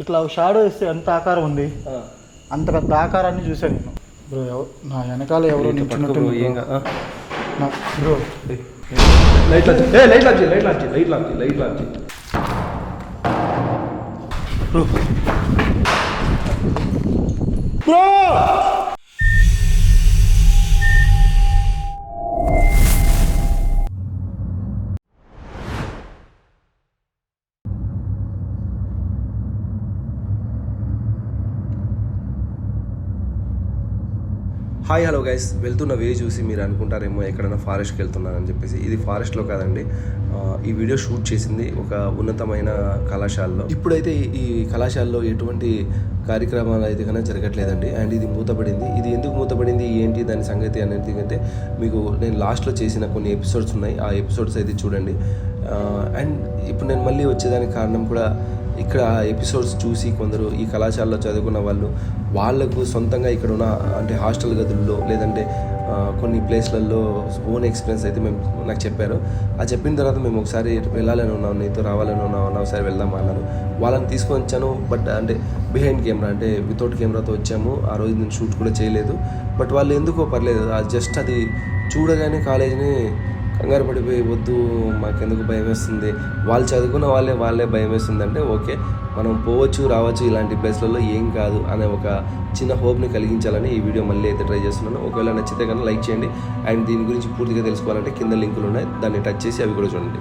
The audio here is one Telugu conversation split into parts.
ఇట్లా షాడో ఇస్తే ఎంత ఆకారం ఉంది, అంత పెద్ద ఆకారాన్ని చూసాను నేను. బ్రో నా వెనకాల ఎవరో నిల్చున్నట్టు bro. Bro hi hello guys, వెళ్తున్న వే చూసి మీరు అనుకుంటారేమో ఎక్కడైనా ఫారెస్ట్కి వెళ్తున్నానని చెప్పేసి. ఇది ఫారెస్ట్లో కాదండి. ఈ వీడియో షూట్ చేసింది ఒక ఉన్నతమైన కళాశాలలో. ఇప్పుడైతే ఈ కళాశాలలో ఎటువంటి కార్యక్రమాలు అయితే కన్నా జరగట్లేదండి. అండ్ ఇది మూతపడింది. ఇది ఎందుకు మూతపడింది, ఏంటి దాని సంగతి అనేది అయితే మీకు నేను లాస్ట్లో చేసిన కొన్ని ఎపిసోడ్స్ ఉన్నాయి, ఆ ఎపిసోడ్స్ అయితే చూడండి. అండ్ ఇప్పుడు నేను మళ్ళీ వచ్చేదానికి కారణం కూడా ఇక్కడ ఎపిసోడ్స్ చూసి కొందరు ఈ కళాశాలలో చదువుకున్న వాళ్ళకు సొంతంగా ఇక్కడ ఉన్న అంటే హాస్టల్ గదుల్లో లేదంటే కొన్ని ప్లేస్లలో ఓన్ ఎక్స్పీరియన్స్ అయితే నాకు చెప్పారు. ఆ చెప్పిన తర్వాత మేము ఒకసారి వెళ్ళాలని ఉన్నాం, నీతో రావాలని ఉన్నాం, ఒకసారి వెళ్దామా అన్నారు. వాళ్ళని తీసుకొని వచ్చాను. బట్ అంటే బిహైండ్ కెమెరా అంటే వితౌట్ కెమెరాతో వచ్చాము. ఆ రోజు నేను షూట్ కూడా చేయలేదు. బట్ వాళ్ళు ఎందుకో పర్లేదు, జస్ట్ అది చూడగానే కాలేజీని కంగారు పడిపోయి వద్దు మాకెందుకు భయం వేస్తుంది, వాళ్ళు చదువుకున్న వాళ్ళే భయం వేస్తుంది అంటే ఓకే మనం పోవచ్చు రావచ్చు ఇలాంటి ప్లేస్లలో ఏం కాదు అనే ఒక చిన్న హోప్ని కలిగించాలని ఈ వీడియో మళ్ళీ అయితే ట్రై చేస్తున్నాను. ఒకవేళ నచ్చితే కన్నా లైక్ చేయండి. అండ్ దీని గురించి పూర్తిగా తెలుసుకోవాలంటే కింద లింకులు ఉన్నాయి, దాన్ని టచ్ చేసి అవి కూడా చూడండి.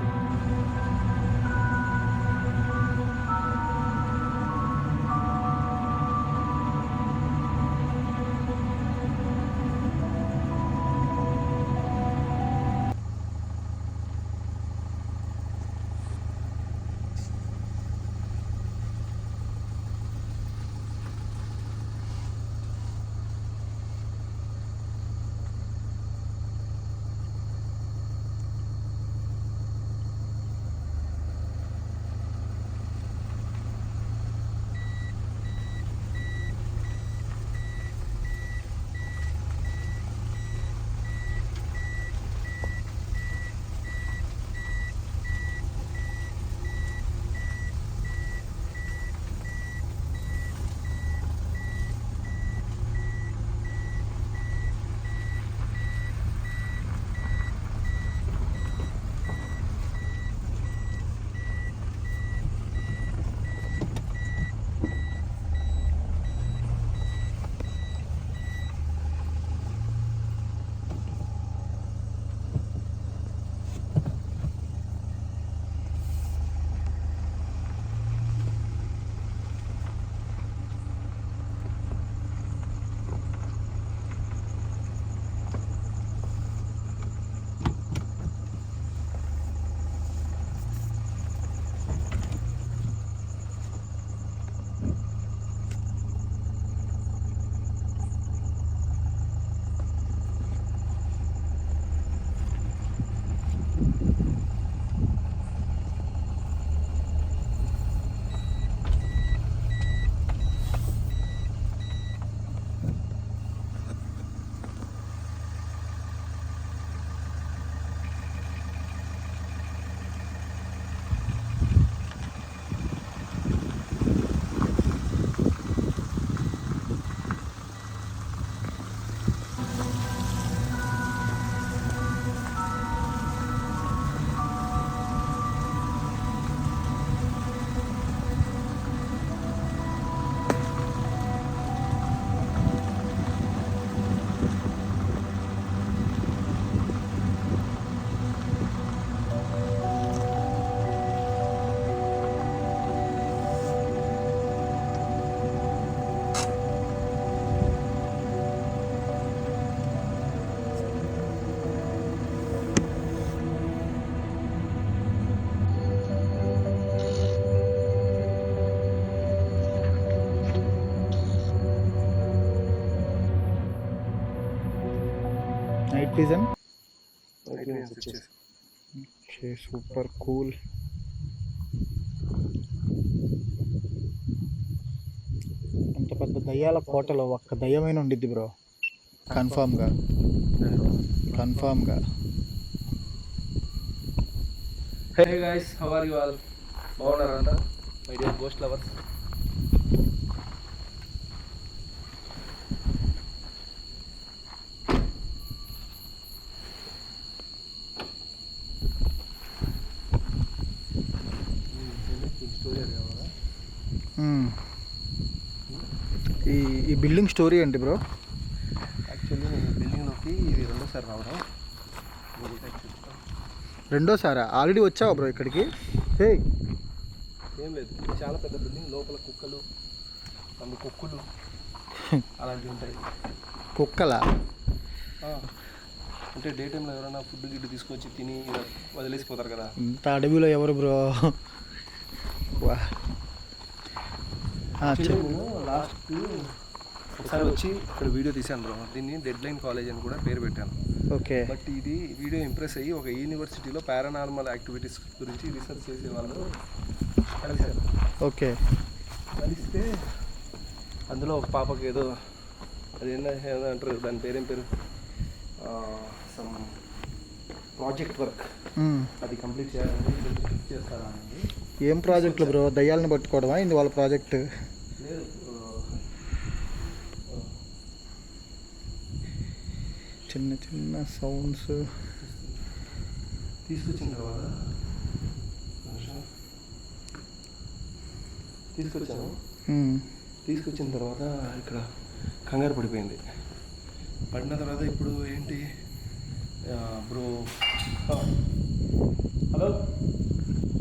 Night vision okay, super cool. అంత పెద్ద దయ్యాల కోటలో ఒక్క దయ్యమైన ఉండిద్ది బ్రో, కన్ఫామ్గా. Hey guys, how are you all? బాగున్నారా అంతా మై డియర్ గోస్ట్ లవర్స్? ఈ ఈ బిల్డింగ్ స్టోరీ ఏంటి బ్రో? యాక్చువల్లీ నేను బిల్డింగ్లోకి ఇది రెండోసారి రావడం. రెండోసారా? ఆల్రెడీ వచ్చావా బ్రో ఇక్కడికి? హే, ఏం లేదు, చాలా పెద్ద బిల్డింగ్. లోపల కుక్కలు కుక్కులు అలాంటివి ఉంటాయి. కుక్కలా? అంటే డే టైంలో ఎవరైనా ఫుడ్ గిడ్డు తీసుకొచ్చి తిని వదిలేసిపోతారు కదా. ఇంత అడవిలో ఎవరు బ్రో? లాస్ట్ ఒకసారి వచ్చి ఇక్కడ వీడియో తీశాను బ్రో. దీన్ని డెడ్ లైన్ కాలేజ్ అని కూడా పేరు పెట్టాను. ఓకే. బట్ ఇది వీడియో ఇంప్రెస్ అయ్యి ఒక యూనివర్సిటీలో పారానార్మల్ యాక్టివిటీస్ గురించి రీసెర్చ్ చేసే వాళ్ళు కలిశారు. ఓకే. కలిస్తే అందులో ఒక పాపకి ఏదో ఏదో అంటారు, దాని పేరేం పేరు, సమ్ ప్రాజెక్ట్ వర్క్, అది కంప్లీట్ చేయాలని చేస్తారా అండి. ఏం ప్రాజెక్టులు బ్రో? దయ్యాలను పట్టుకోవడమా ఇది వాళ్ళ ప్రాజెక్ట్? లేదు, చిన్న చిన్న సౌండ్స్ తీసుకొచ్చిన తర్వాత ఇక్కడ కంగారు పడిపోయింది. పడిన తర్వాత ఇప్పుడు ఏంటి బ్రో, హలో,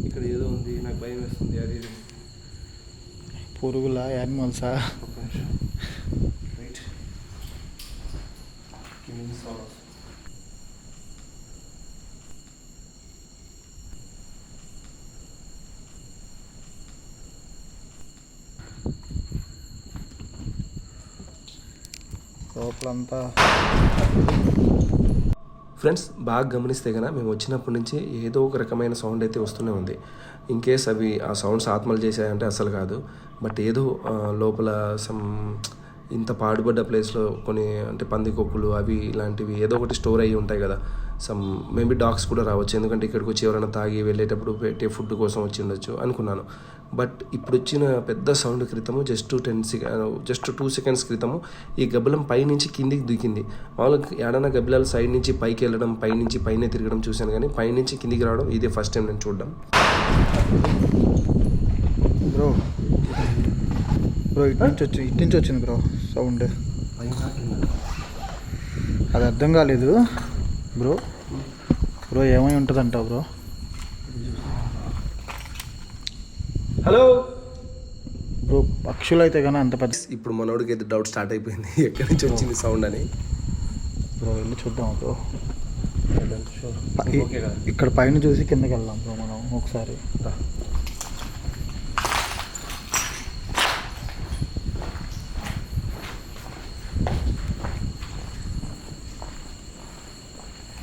ఇక్కడ ఏదో ఉంది, నాకు భయం వేస్తుంది. అది పురుగులా, యానిమల్సా? రైట్. లోపలంతా ఫ్రెండ్స్ బాగా గమనిస్తే కనుక మేము వచ్చినప్పటి నుంచి ఏదో ఒక రకమైన సౌండ్ అయితే వస్తూనే ఉంది. ఇన్ కేస్ అవి ఆ సౌండ్స్ ఆత్మలు చేశాయంటే అసలు కాదు. బట్ ఏదో లోపల సమ్ ఇంత పాడుబడ్డ ప్లేస్లో కొన్ని అంటే పందికొక్కులు అవి ఇలాంటివి ఏదో ఒకటి స్టోర్ అయ్యి ఉంటాయి కదా. సమ్ మేబీ డాగ్స్ కూడా రావచ్చు, ఎందుకంటే ఇక్కడికి వచ్చి ఎవరైనా తాగి వెళ్ళేటప్పుడు పెట్టే ఫుడ్ కోసం వచ్చి ఉండొచ్చు అనుకున్నాను. బట్ ఇప్పుడు వచ్చిన పెద్ద సౌండ్ క్రితము జస్ట్ 2 సెకండ్స్ క్రితము ఈ గబ్బలం పైనుంచి కిందికి దిగింది. మామూలుగా ఏడన్నా గబ్బిలాలు సైడ్ నుంచి పైకి వెళ్ళడం, పైనుంచి పైనే తిరగడం చూశాను, కానీ పైనుంచి కిందికి రావడం ఇదే ఫస్ట్ టైం నేను చూడడం. బ్రో బ్రో ఇటు నుంచి వచ్చింది బ్రో సౌండ్. అది అర్థం కాలేదు బ్రో. బ్రో ఏమై ఉంటుందంటావు బ్రో? హలో బ్రో, పక్షులు అయితే కానీ అంత పెద్ద. ఇప్పుడు మనోడికి అయితే డౌట్ స్టార్ట్ అయిపోయింది ఎక్కడి నుంచి వచ్చింది సౌండ్ అని. బ్రో వెళ్ళి చూద్దాం బ్రో. ఓకే కదా, ఇక్కడ పైన చూసి కిందకి వెళ్దాం బ్రో మనం ఒకసారి.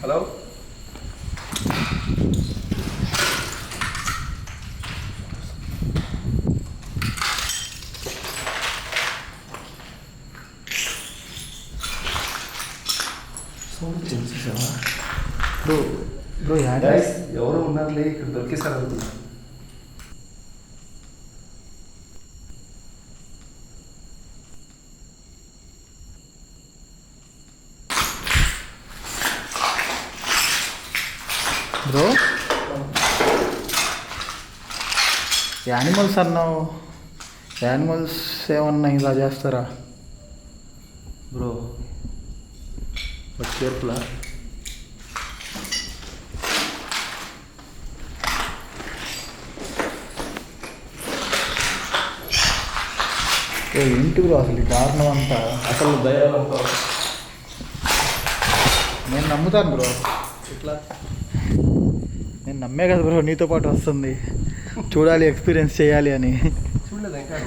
హలో, బ్రో బ్రో ఎవరు ఉన్నారులే ఇక్కడ దొరికేసారు అనుకున్నా. బ్రో యానిమల్స్ అన్నావు, యానిమల్స్ ఏమన్నా ఇలా చేస్తారా బ్రో? బట్ కేర్ఫుల్లా. ఏంటి బ్రో అసలు ఈ దారుణం అంతా? అసలు దయాలంతా నేను నమ్ముతాను బ్రో. ఇట్లా నేను నమ్మే కదా బ్రో నీతో పాటు వస్తుంది, చూడాలి, ఎక్స్పీరియన్స్ చేయాలి అని. చూడలేదు ఇంకా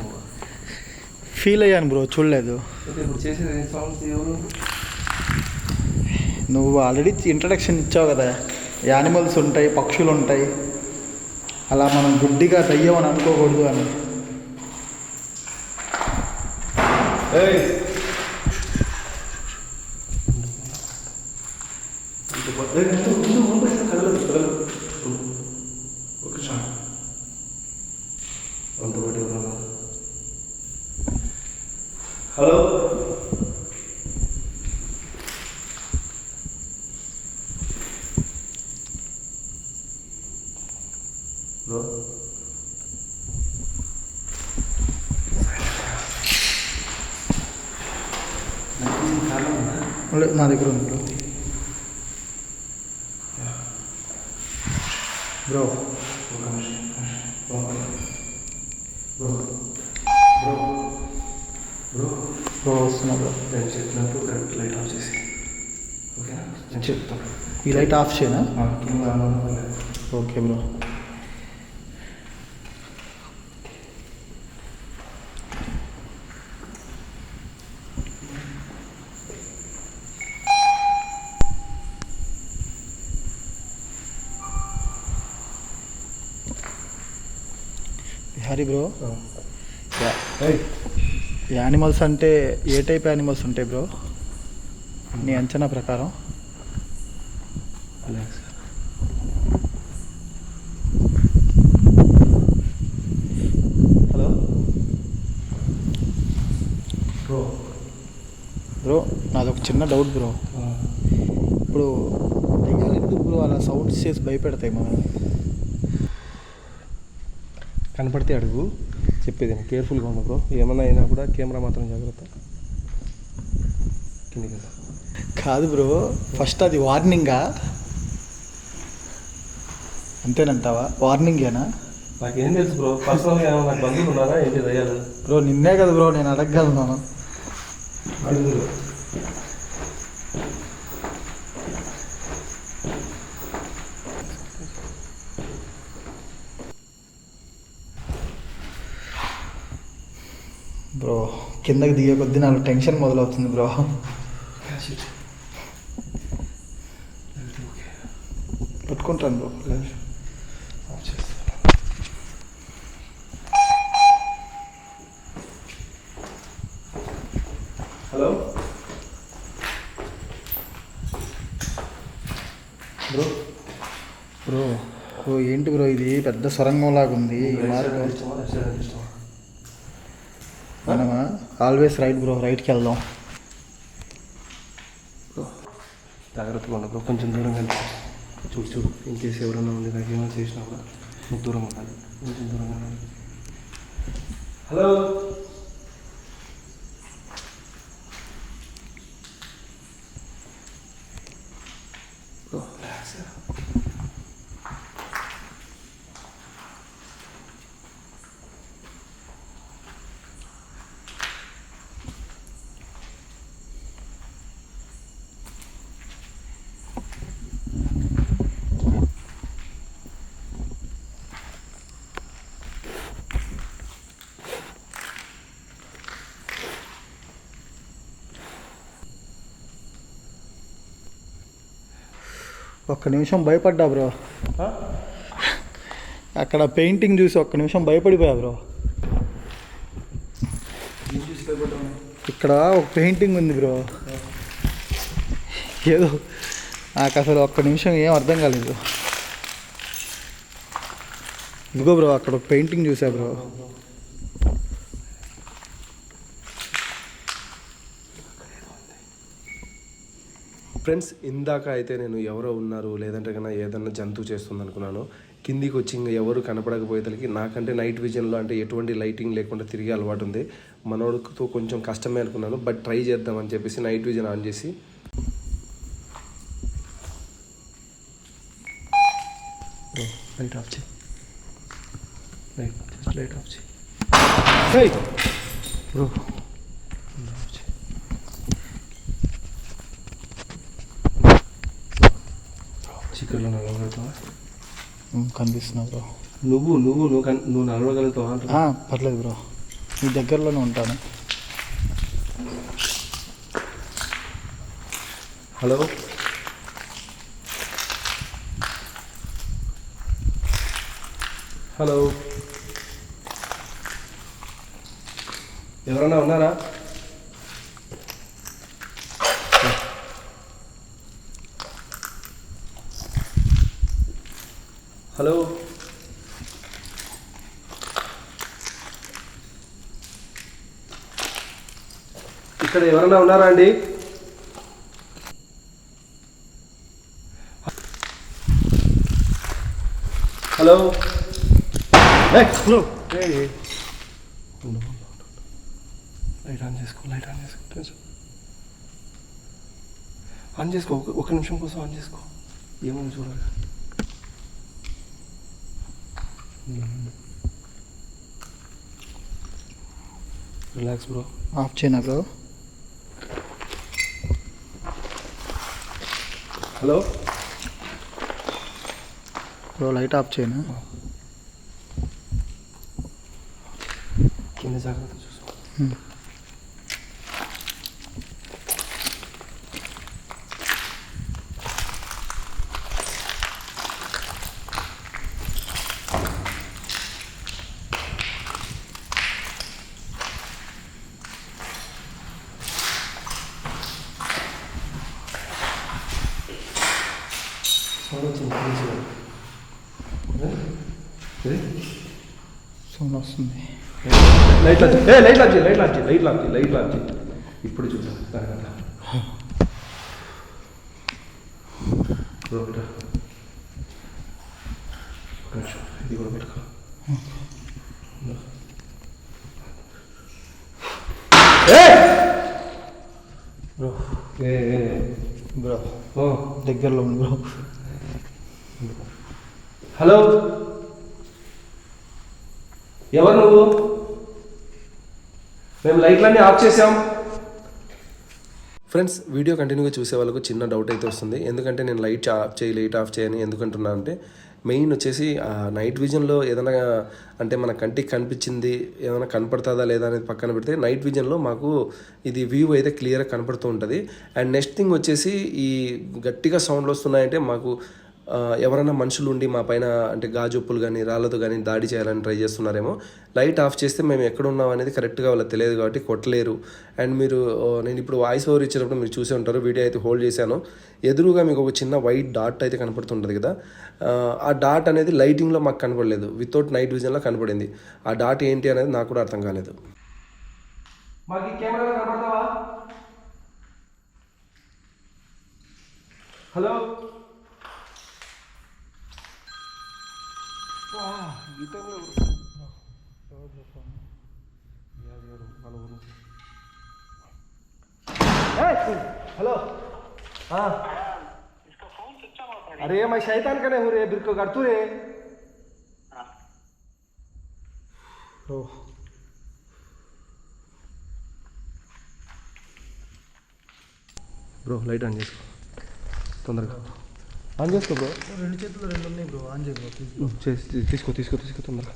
ఫీల్ అయ్యాను బ్రో, చూడలేదు. ఇప్పుడు చేసేది సౌండ్స్ ఎవరు? నువ్వు ఆల్రెడీ ఇంట్రడక్షన్ ఇచ్చావు కదా, యానిమల్స్ ఉంటాయి, పక్షులు ఉంటాయి, అలా మనం గుడ్డిగా దయ్యం అని అనుకోకూడదు అని. హలో బ్రో, నా దగ్గర ఉంది బ్రో. బ్రో వస్తున్నా బ్రో. నేను చెప్పినప్పుడు కరెక్ట్ లైట్ ఆఫ్ చేసి ఓకేనా? నేను చెప్తాను. ఈ లైట్ ఆఫ్ చేయనా? కింద okay bro. Hari bro, animals అంటే ఏ టైప్ యానిమల్స్ ఉంటాయి బ్రో నీ అంచనా ప్రకారం? Hello bro. బ్రో నాదొక చిన్న డౌట్ బ్రో. ఇప్పుడు దయ్యాలు ఎందుకు బ్రో అలా సౌండ్స్ చేసి భయపెడతాయి మనం? కనపడితే అడుగు, చెప్పేది కేర్ఫుల్గా ఉన్నా బ్రో. ఏమన్నా అయినా కూడా కెమెరా మాత్రం జాగ్రత్త. కింది కదా కాదు బ్రో, ఫస్ట్ అది వార్నింగా? అంతేనంటావా? వార్నింగేనా? నాకేం తెలుసు బ్రో, పర్సనల్గా ఏమన్నా నాకు బంధువులు ఉన్నారా ఏంటి దయ్యాలు? బ్రో నిన్నే కదా బ్రో నేను అడగగలను. అడుగు. బ్రో కిందకి దిగే కొద్దీ నాకు టెన్షన్ మొదలవుతుంది బ్రో. పట్టుకుంటాను bro. Hello bro. Bro bro ఏంటి బ్రో ఇది పెద్ద సొరంగం లాగా ఉంది ఈ మార్గం. మనమా ఆల్వేస్ రైట్ బ్రో, రైట్కి వెళ్దాం. జాగ్రత్తగా ఉన్నా బ్రో, కొంచెం దూరంగా చూడు చూడు. ఇన్ కేసు ఎవరైనా ఉంది నాకు ఏమైనా చేసినా కూడా నువ్వు దూరంగా ఉండాలి, కొంచెం దూరంగా ఉండాలి. Hello bro. ఒక్క నిమిషం భయపడ్డా బ్రో. అక్కడ పెయింటింగ్ చూసి ఒక్క నిమిషం భయపడిపోయా బ్రో. ఇక్కడ ఒక పెయింటింగ్ ఉంది బ్రో, ఏదో నాకు అసలు ఒక్క నిమిషం ఏం అర్థం కాలేదు. ఇదిగో బ్రో అక్కడ ఒక పెయింటింగ్ చూసా బ్రో. ఫ్రెండ్స్, ఇందాక అయితే నేను ఎవరో ఉన్నారు లేదంటే కన్నా ఏదన్నా జంతువు చేస్తుంది అనుకున్నాను. కిందికి వచ్చి ఇంకా ఎవరు కనపడకపోయేతలకి నాకంటే నైట్ విజన్లో అంటే ఎటువంటి లైటింగ్ లేకుండా తిరిగే అలవాటు ఉంది. మనోడితో కొంచెం కష్టమే అనుకున్నాను, బట్ ట్రై చేద్దామని చెప్పేసి నైట్ విజన్ ఆన్ చేసి లైట్ ఆఫ్ చేయి. లైట్ ఆఫ్ చేయి బ్రో. చీకట్లో నడవగలుగుతావా? కనిపిస్తున్నా బ్రో. నువ్వు నడవగలుగుతావా? పర్లేదు బ్రో, మీ దగ్గరలోనే ఉంటాను. హలో హలో, ఎవరన్నా ఉన్నారా? హలో ఇక్కడ ఎవరన్నా ఉన్నారా అండి? హలో బ్రో లైట్ ఆన్ చేసుకో. ఆన్ చేసుకో, ఒక నిమిషం కోసం ఆన్ చేసుకో, ఏమని చూడాలి. Relax bro. ఆఫ్ చేయనా bro? Hello bro, light of చేయనా? కింద జాగ్రత్త చూసుకో. సౌండ్ వస్తుంది. లైట్ లాంటి ఇప్పుడు చూద్దాం. ఇది కూడా పెట్టుకో. బ్రో బ్రో ఓ దగ్గరలో ఉంది బ్రో. హలో, ఎవరు నువ్వు? మేము లైట్లన్నీ ఆఫ్ చేసాం. ఫ్రెండ్స్, వీడియో కంటిన్యూగా చూసే వాళ్ళకు చిన్న డౌట్ అయితే వస్తుంది. ఎందుకంటే నేను లైట్ ఆఫ్ చేయని ఎందుకంటున్నా అంటే, మెయిన్ వచ్చేసి నైట్ విజన్లో ఏదైనా అంటే మన కంటికి కనిపించింది ఏమైనా కనపడుతుందా లేదా అనేది పక్కన పెడితే, నైట్ విజన్లో మాకు ఇది వ్యూ అయితే క్లియర్గా కనపడుతూ ఉంటుంది. అండ్ నెక్స్ట్ థింగ్ వచ్చేసి, ఈ గట్టిగా సౌండ్లు వస్తున్నాయంటే మాకు ఎవరైనా మనుషులు ఉండి మా పైన అంటే గాజొప్పులు కానీ రాళ్ళతో కానీ దాడి చేయాలని ట్రై చేస్తున్నారేమో. లైట్ ఆఫ్ చేస్తే మేము ఎక్కడ ఉన్నాం అనేది కరెక్ట్గా వాళ్ళకి తెలియదు కాబట్టి కొట్టలేరు. అండ్ మీరు నేను ఇప్పుడు వాయిస్ ఓవర్ ఇచ్చినప్పుడు మీరు చూసే ఉంటారు, వీడియో అయితే హోల్డ్ చేశాను. ఎదురుగా మీకు ఒక చిన్న వైట్ డాట్ అయితే కనపడుతుంటుంది కదా, ఆ డాట్ అనేది లైటింగ్లో మాకు కనపడలేదు, వితౌట్ నైట్ విజన్లో కనపడింది. ఆ డాట్ ఏంటి అనేది నాకు కూడా అర్థం కాలేదు. మాకు ఈ కెమెరా కనపడతావా? హలో, हेलो हाँ, अरे मैं शैतान कने हूँ रे, बिरको करतू रे బ్రో. లైట్ ఆన్ చేసుకో తొందరగా, ఆన్ చేసుకో బ్రో. రెండు చేతులు రెండు ఉన్నాయి బ్రో, ఆన్ చేయ బ్రో. తీసుకో తొందరగా.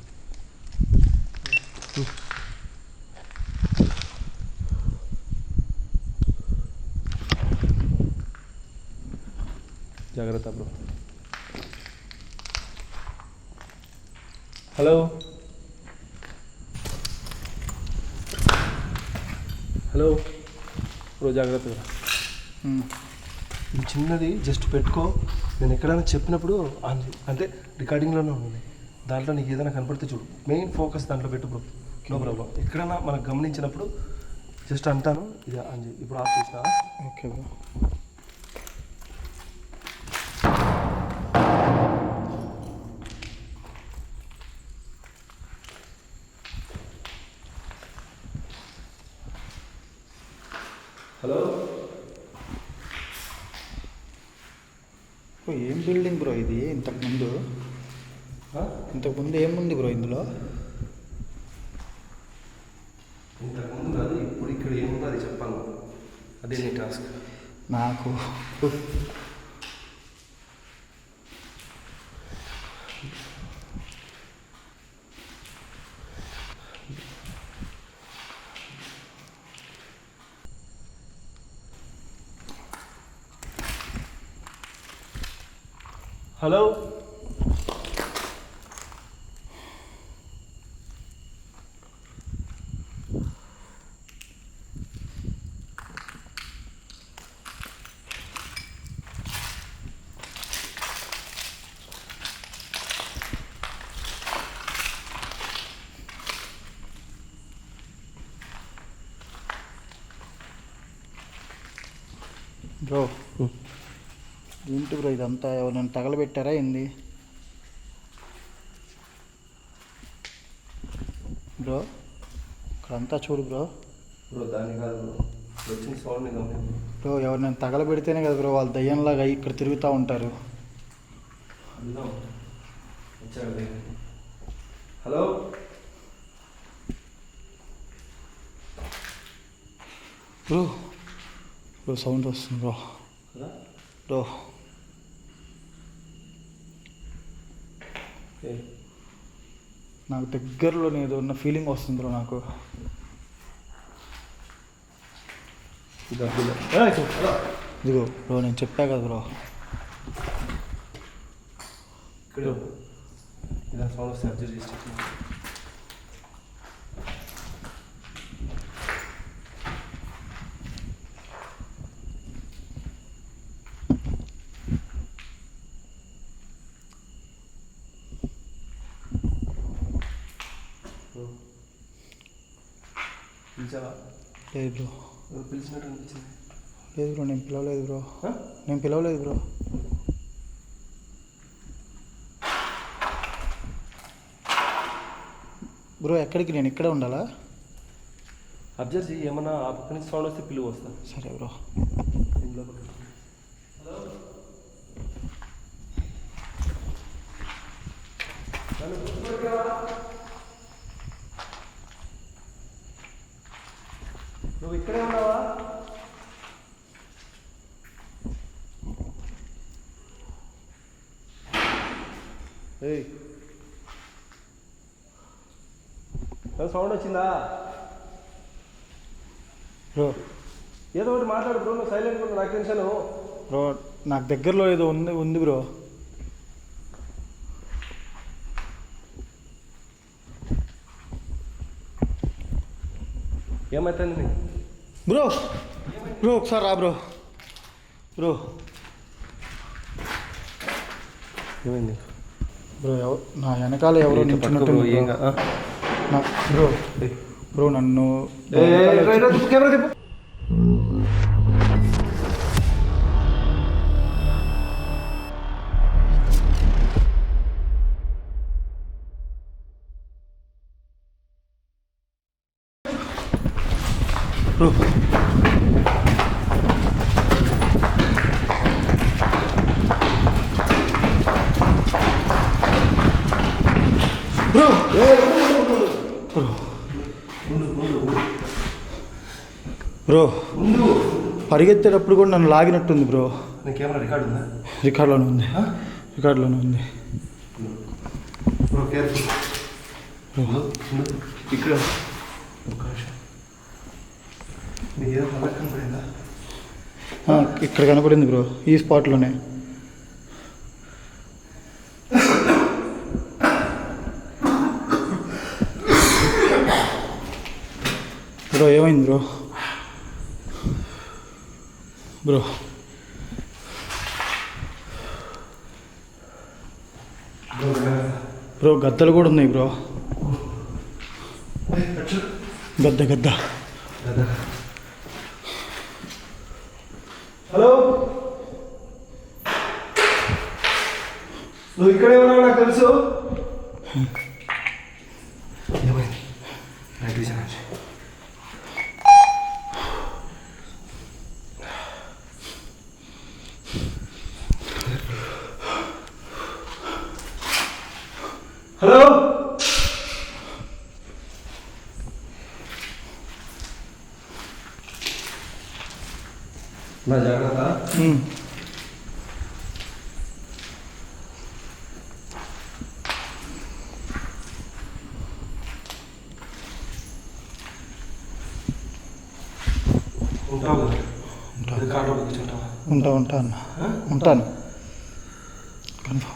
జాగ్రత్త బ్రో. హలో బ్రో, జాగ్రత్తగా. చిన్నది జస్ట్ పెట్టుకో, నేను ఎక్కడైనా చెప్పినప్పుడు అంటే రికార్డింగ్లోనే ఉంది, దాంట్లో నీకు ఏదైనా కనపడితే చూడు, మెయిన్ ఫోకస్ దాంట్లో పెట్టు బ్రో. No problem. ఎక్కడైనా మనకు గమనించినప్పుడు జస్ట్ అంటాను, ఇది అంజీ ఇప్పుడు ఆఫ్ చేసినా. Okay bro. హలో, ఏం బిల్డింగ్ బ్రో ఇది? ఇంతకుముందు ఏముంది బ్రో ఇందులో? ఇంతకుముందు అది, ఇప్పుడు ఇక్కడ ఏముందో అది చెప్పాను, అదే నీ టాస్క్. నాకు హలో, బ్రో ఏంటి బ్రో ఇదంతా? ఎవరైనా తగలబెట్టారా ఏంది బ్రో? ఇక్కడంతా చూడు బ్రో. దాన్ని కాదు బ్రో, వచ్చిన సౌండ్ బ్రో ఎవరినైనా తగలబెడితేనే కదా బ్రో వాళ్ళు దయ్యంలాగా ఇక్కడ తిరుగుతూ ఉంటారు. హలో బ్రో బ్రో సౌండ్ వస్తుంది బ్రో. బ్రో నాకు దగ్గరలో ఏదో ఉన్న ఫీలింగ్ వస్తుంది బ్రో నాకు. ఇదిగో బ్రో నేను చెప్పా కదా బ్రో. ఇక్కడ ఇలా సౌండ్ వస్తే అబ్జర్వ్ చేసి పిలిచావా? లేదు బ్రో. పిలిచినట్టు అనిపించింది. లేదు బ్రో నేను పిలవలేదు బ్రో. నేను పిలవలేదు బ్రో. బ్రో ఎక్కడికి? నేను ఇక్కడే ఉండాలా? అబ్జర్వ్ చెయ్యి, ఏమన్నా ఆ పక్క నుంచి సౌండ్ వస్తే పిలువ వస్తా. సరే బ్రో. నువ్వు ఇక్కడే ఉన్నావా? ఏయ్ సౌండ్ వచ్చిందా? బ్రో ఏదో ఒకటి మాట్లాడు బ్రో. నువ్వు సైలెంట్ కూడా నాకు టెన్షన్. బ్రో నాకు దగ్గరలో ఏదో ఉంది బ్రో. ఏమైతుంది బ్రో? బ్రో ఒకసారి రా బ్రో. బ్రో ఏమైంది బ్రో? నా వెనకాల ఎవరో నిల్చున్నట్టు బ్రో. బ్రో నన్ను కెమెరా తిప్పు. బ్రో బ్రో పరిగెత్తేటప్పుడు కూడా నన్ను లాగినట్టుంది బ్రో. కెమెరా రికార్డు ఉందా? రికార్డులోనే ఉంది. రికార్డులోనే ఉంది బ్రో. Careful bro. ఇక్కడ ఇక్కడ కనపడింది బ్రో, ఈ స్పాట్లోనే. బ్రో ఏమైంది బ్రో? బ్రో బ్రో గద్దలు కూడా ఉన్నాయి బ్రో. గద్ద హలో, నువ్వు ఇక్కడే ఉన్నావు నాకు తెలుసు. ఏమైంది? నైట్ విజన్ అంటే హలో, నా జాగ్రత్త. ఉంటాను ఉంటాను కన్ఫర్మ్.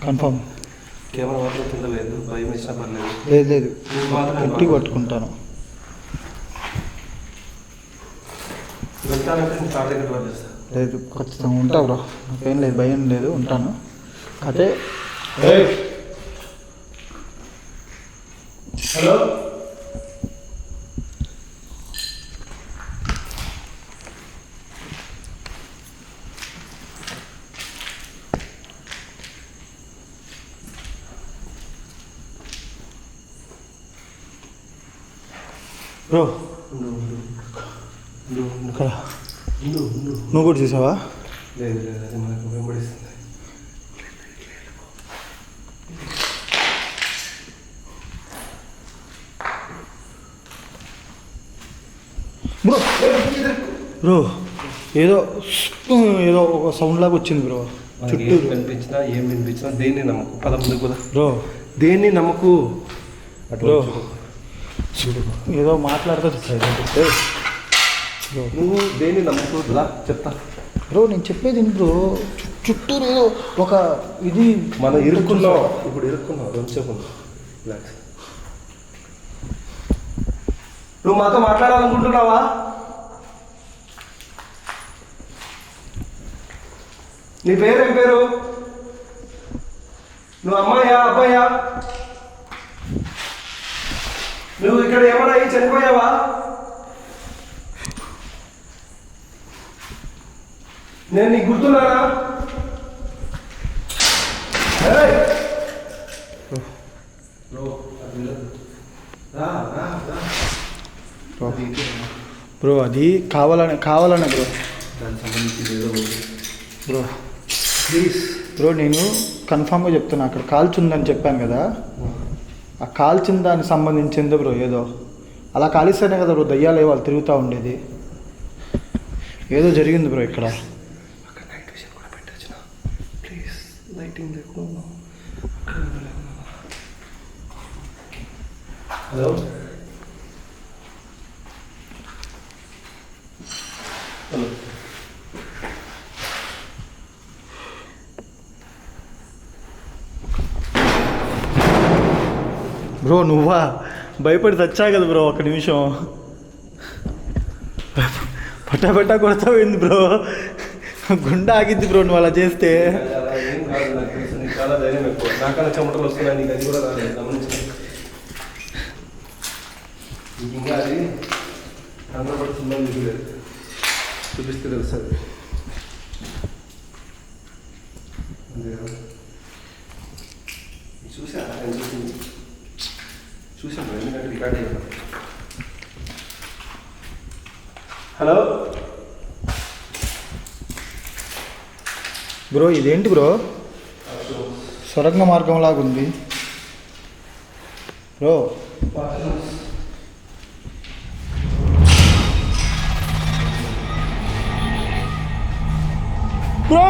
కన్ఫర్మ్. కెమెరా మాత్రం కింద లేదు, భయం వేసినా పర్లేదు. లేదు గట్టిగా పట్టుకుంటాను. వెళ్తానంటే కార్ దగ్గర డ్రాప్ చేస్తా. లేదు ఖచ్చితంగా ఉంటా బ్రో, నాకేం లేదు, భయం లేదు, ఉంటాను. అదే హలో, బ్రో ఇక్కడ నువ్వు కూడా చూసావా? లేదు లేదు, అది మనకు వెంబడిస్తుంది. బ్రో బ్రో ఏదో ఏదో ఒక సౌండ్ లాగా వచ్చింది బ్రో. చుట్టూ కనిపించినా ఏం వినిపించినా దేన్ని నమ్మకు. పద ముందుకు కదా బ్రో, దేన్ని నమ్మకు. బ్రో ఏదో మాట్లాడుతూ బ్రో, నువ్వు దేన్ని నమ్మకు. చెప్తా బ్రో, నేను చెప్పేది బ్రో. చుట్టూరు ఏదో ఒక ఇది మనం ఇరుక్కున్నావు. ఇప్పుడు ఇరుక్కున్నావు. కొంచెం రిలాక్స్. నువ్వు మాతో మాట్లాడాలనుకుంటున్నావా? నీ పేరేం పేరు? నువ్వు అమ్మాయా అబ్బాయా? నువ్వు ఇక్కడ ఏమైనా అయ్యి చనిపోయావా? నేను నీకు గుర్తున్నానా? బ్రో అది కావాలనే బ్రో. దానికి సంబంధించి ఏదో బ్రో ప్లీజ్ బ్రో, నేను కన్ఫామ్గా చెప్తున్నా, అక్కడ కాల్చుందని చెప్పాను కదా, ఆ కాల్చిన దానికి సంబంధించింది బ్రో. ఏదో అలా కాలిస్తేనే కదా బ్రో దయ్యాలు వాళ్ళు తిరుగుతూ ఉండేది. ఏదో జరిగింది బ్రో ఇక్కడ. అక్కడ నైట్ విషన్ కూడా పెట్టచ్చు. ప్లీజ్ లైటింగ్ లేకుండా. హలో హలో బ్రో నువ్వా? భయపడి తెచ్చా కదా బ్రో, ఒక్క నిమిషం. పట్టా కొడతావేంది బ్రో? గుండె ఆగిద్ది బ్రో నువ్వు అలా చేస్తే. ఏం కాదు, నాకు తెలుసు నీకు చాలా ధైర్యం ఎక్కువ. నాకన్నా చెమటలు వస్తున్నాయి, నీకు అది కూడా రాలేదు. గమనించు. నీకు ఇంకా అది కనబడుతుందని చూడలేదు. చూపిస్తే తెలుస్తుంది. చూసాను నేను చూసాను ఎందుకంటే రికార్డ్ అయ్యాను. హలో బ్రో ఇదేంటి బ్రో? సొరంగ మార్గం లాగా ఉంది బ్రో. బ్రో